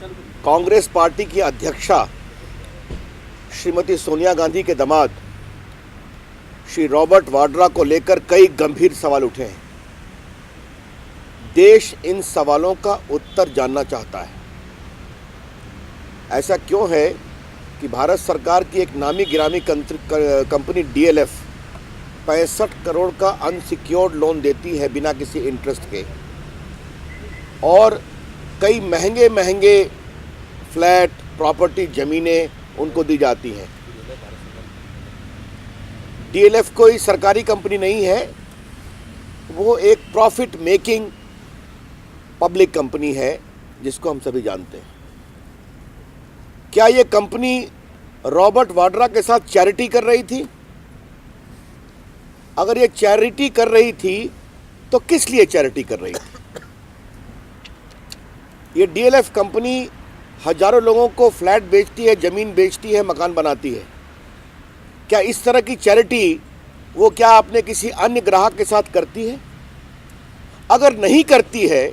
Congress party की अध्यक्षा श्रीमती सोनिया गांधी के दामाद श्री रॉबर्ट वाड्रा को लेकर कई गंभीर सवाल उठे हैं। देश इन सवालों का उत्तर जानना चाहता है। ऐसा क्यों है कि भारत सरकार की एक नामी गिरामी कंपनी DLF 65 करोड़ का अनसिक्योर्ड लोन देती है बिना किसी इंटरेस्ट के, और कई महंगे महंगे फ्लैट प्रॉपर्टी ज़मीनें उनको दी जाती हैं। DLF कोई सरकारी कंपनी नहीं है, वो एक प्रॉफिट मेकिंग पब्लिक कंपनी है जिसको हम सभी जानते हैं। क्या ये कंपनी रॉबर्ट वाड्रा के साथ चैरिटी कर रही थी? अगर ये चैरिटी कर रही थी तो किस लिए चैरिटी कर रही थी? ये DLF कंपनी हजारों लोगों को फ्लैट बेचती है, ज़मीन बेचती है, मकान बनाती है। क्या इस तरह की चैरिटी वो क्या अपने किसी अन्य ग्राहक के साथ करती है? अगर नहीं करती है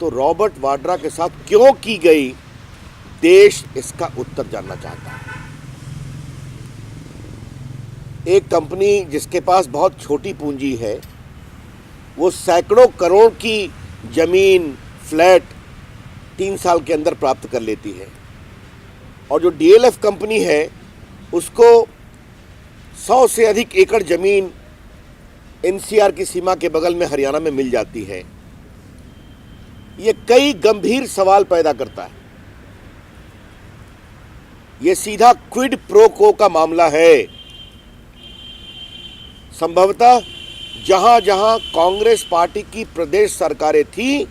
तो रॉबर्ट वाड्रा के साथ क्यों की गई? देश इसका उत्तर जानना चाहता है। एक कंपनी जिसके पास बहुत छोटी पूंजी है, वो सैकड़ों करोड़ की जमीन, फ्लैट 3 साल के अंदर प्राप्त कर लेती है, और जो DLF कंपनी है उसको 100 से अधिक एकड़ जमीन NCR की सीमा के बगल में हरियाणा में मिल जाती है। ये कई गंभीर सवाल पैदा करता है। ये सीधा क्विड प्रो को का मामला है। संभवतः जहां जहां कांग्रेस पार्टी की प्रदेश सरकारें थी,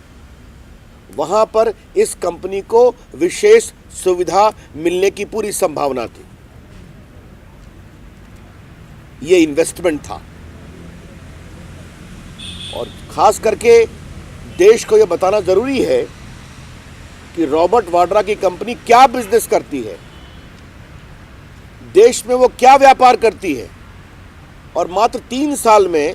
वहां पर इस कंपनी को विशेष सुविधा मिलने की पूरी संभावना थी। ये इन्वेस्टमेंट था, और खास करके देश को यह बताना जरूरी है कि रॉबर्ट वाड्रा की कंपनी क्या बिजनेस करती है, देश में वो क्या व्यापार करती है, और मात्र 3 साल में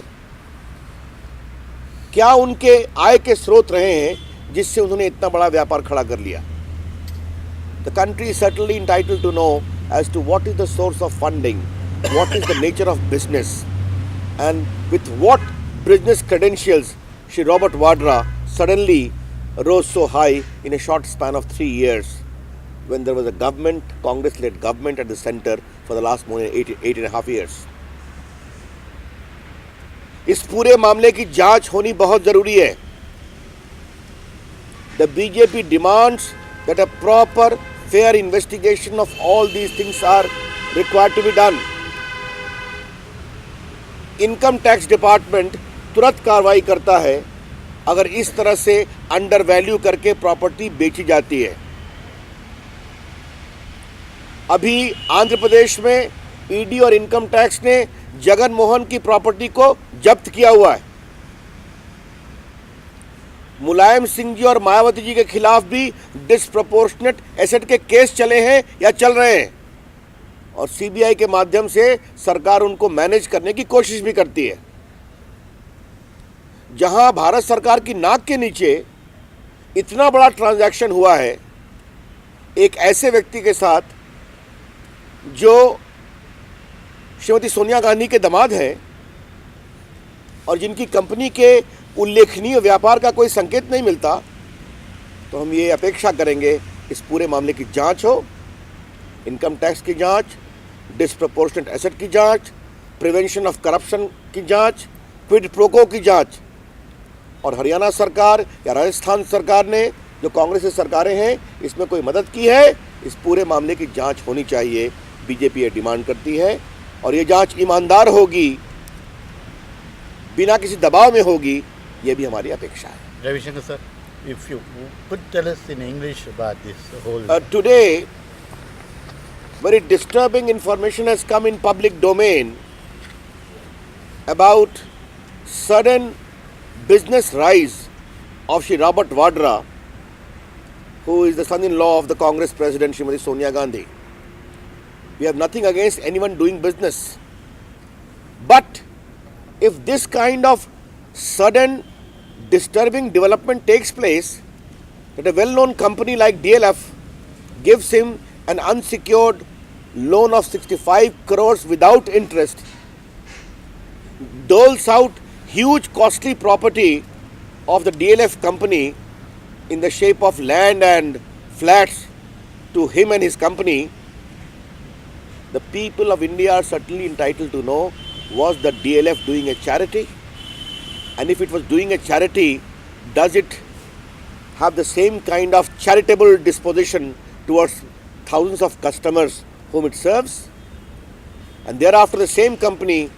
क्या उनके आय के स्रोत रहे हैं जिससे उन्होंने इतना बड़ा व्यापार खड़ा कर लिया। The country is certainly entitled to know as to what is the source of funding, what is the nature of business, and with what business credentials Shri Robert Vadra suddenly rose so high in a short span of 3 years when there was a government, Congress-led government at the center for the last more than 8.5 years. इस पूरे मामले की जांच होनी बहुत जरूरी है। The BJP demands that a proper, fair investigation of all these things are required to be done. Income tax department तुरंत कार्रवाई करता है अगर इस तरह से अंडर वैल्यू करके प्रॉपर्टी बेची जाती है। अभी आंध्र प्रदेश में ईडी और इनकम टैक्स ने जगन मोहन की प्रॉपर्टी को जब्त किया हुआ है। मुलायम सिंह जी और मायावती जी के खिलाफ भी डिस्प्रपोर्शनेट एसेट के केस चले हैं या चल रहे हैं, और CBI के माध्यम से सरकार उनको मैनेज करने की कोशिश भी करती है। जहां भारत सरकार की नाक के नीचे इतना बड़ा ट्रांजैक्शन हुआ है एक ऐसे व्यक्ति के साथ जो श्रीमती सोनिया गांधी के दामाद हैं, और जिनकी कंपनी के उल्लेखनीय व्यापार का कोई संकेत नहीं मिलता, तो हम ये अपेक्षा करेंगे इस पूरे मामले की जांच हो, इनकम टैक्स की जांच, डिस्प्रपोर्शनेट एसेट की जांच, प्रिवेंशन ऑफ करप्शन की जांच, क्विड प्रोको की जांच। और हरियाणा सरकार या राजस्थान सरकार ने, जो कांग्रेस की सरकारें हैं, इसमें कोई मदद की है, इस पूरे मामले की जांच होनी चाहिए। बीजेपी ये डिमांड करती है, और ये जांच ईमानदार होगी, बिना किसी दबाव में होगी, ये भी हमारी अपेक्षा है। Ravishankar sir, if you could tell us in English about this whole... Today, very disturbing information has come in public domain about sudden business rise of Shri Robert Vadra, who is the son-in-law of the Congress President Srimati Sonia Gandhi. We have nothing against anyone doing business. But if this kind of sudden disturbing development takes place, that a well-known company like DLF gives him an unsecured loan of 65 crores without interest, doles out huge costly property of the DLF company in the shape of land and flats to him and his company, the people of India are certainly entitled to know, was the DLF doing a charity? And if it was doing a charity, does it have the same kind of charitable disposition towards thousands of customers whom it serves? And thereafter the same company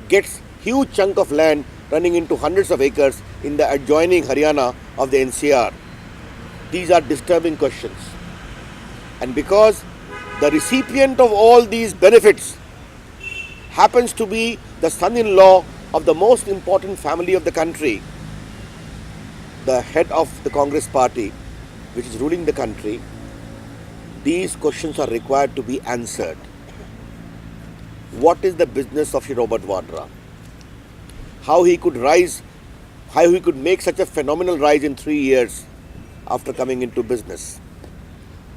gets huge chunk of land running into hundreds of acres in the adjoining Haryana of the NCR. These are disturbing questions. And because the recipient of all these benefits happens to be the son-in-law of the most important family of the country, the head of the Congress party, which is ruling the country, these questions are required to be answered. What is the business of Shri Robert Vadra? How he could rise, how he could make such a phenomenal rise in 3 years after coming into business?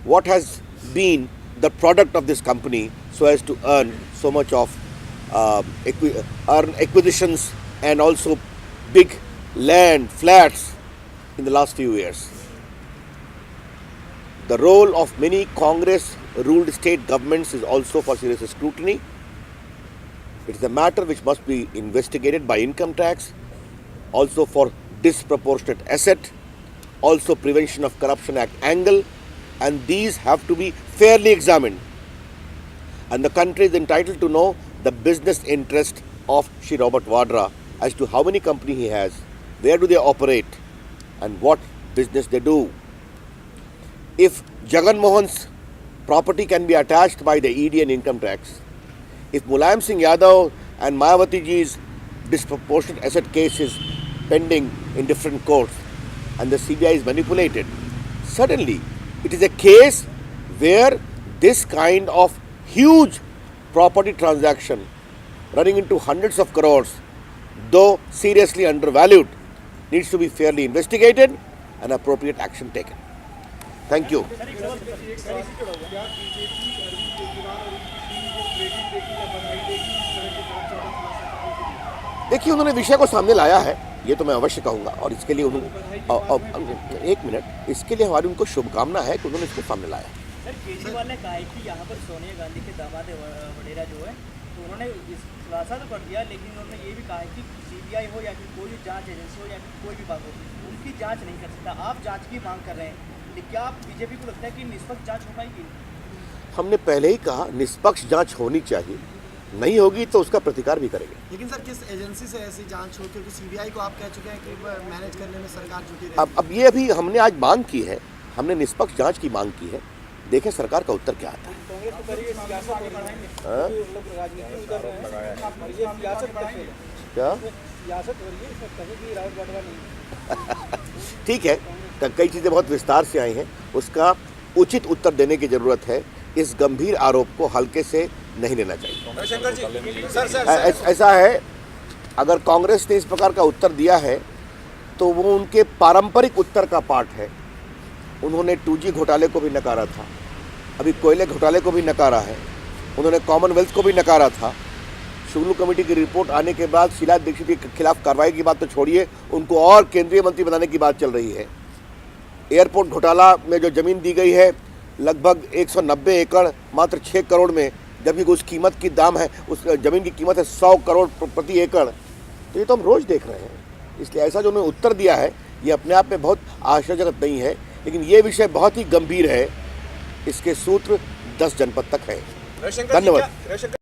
What has been the product of this company so as to earn so much of acquisitions and also big land, flats in the last few years? The role of many Congress-ruled state governments is also for serious scrutiny. It is a matter which must be investigated by income tax, also for disproportionate asset, also Prevention of Corruption Act angle, and these have to be fairly examined. And the country is entitled to know the business interest of Shri Robert Vadra as to how many companies he has, where do they operate, and what business they do. If Jagan Mohan's property can be attached by the ED and income tax, if Mulayam Singh Yadav and Mayawati ji's disproportionate asset case is pending in different courts and the CBI is manipulated, suddenly it is a case where this kind of huge property transaction running into hundreds of crores, though seriously undervalued, needs to be fairly investigated and appropriate action taken. Thank you. देखिए, उन्होंने विषय को सामने लाया है, ये तो मैं अवश्य कहूँगा, और इसके लिए उन्होंने एक मिनट, इसके लिए हमारी उनको शुभकामना है कि उन्होंने इसको सामने लाया। सर, केजरीवाल ने कहा है कि यहाँ पर सोनिया गांधी के दामाद वडेरा जो है, तो उन्होंने इस खुलासा तो कर दिया, लेकिन उन्होंने ये भी कहा है कि CBI हो या फिर कोई भी जांच एजेंसी हो या फिर कोई भी बात हो, उनकी जांच नहीं कर सकता। आप जांच की मांग कर रहे हैं, लेकिन क्या बीजेपी को लगता है कि निष्पक्ष जांच हो पाएगी? हमने पहले ही कहा निष्पक्ष जांच होनी चाहिए, नहीं होगी तो उसका प्रतिकार भी करेंगे। लेकिन सर, किस एजेंसी से ऐसी जांच हो, क्योंकि CBI को आप कह चुके हैं कि मैनेज करने में सरकार जुटी रहेगी। अब ये अभी हमने आज मांग की है, हमने निष्पक्ष जांच की मांग की है, देखें सरकार का उत्तर क्या आता है। क्या ठीक है, कई चीज़ें बहुत विस्तार से आई हैं, उसका उचित उत्तर देने की जरूरत है। इस गंभीर आरोप को हल्के से नहीं लेना चाहिए। ऐसा है, अगर कांग्रेस ने इस प्रकार का उत्तर दिया है तो वो उनके पारंपरिक उत्तर का पार्ट है। उन्होंने 2G घोटाले को भी नकारा था, अभी कोयले घोटाले को भी नकारा है, उन्होंने कॉमनवेल्थ को भी नकारा था। शुक्ल कमेटी की रिपोर्ट आने के बाद शीला दीक्षित के खिलाफ कार्रवाई की बात तो छोड़िए, उनको और केंद्रीय मंत्री बनाने की बात चल रही है। एयरपोर्ट घोटाला में जो ज़मीन दी गई है लगभग 190 एकड़ मात्र 6 करोड़ में, जबकि उस कीमत की दाम है, उस ज़मीन की कीमत है 100 करोड़ प्रति एकड़। तो ये तो हम रोज़ देख रहे हैं। इसलिए ऐसा जो उन्होंने उत्तर दिया है ये अपने आप में बहुत आश्चर्यजनक नहीं है, लेकिन ये विषय बहुत ही गंभीर है। इसके सूत्र 10 जनपद तक हैं। धन्यवाद।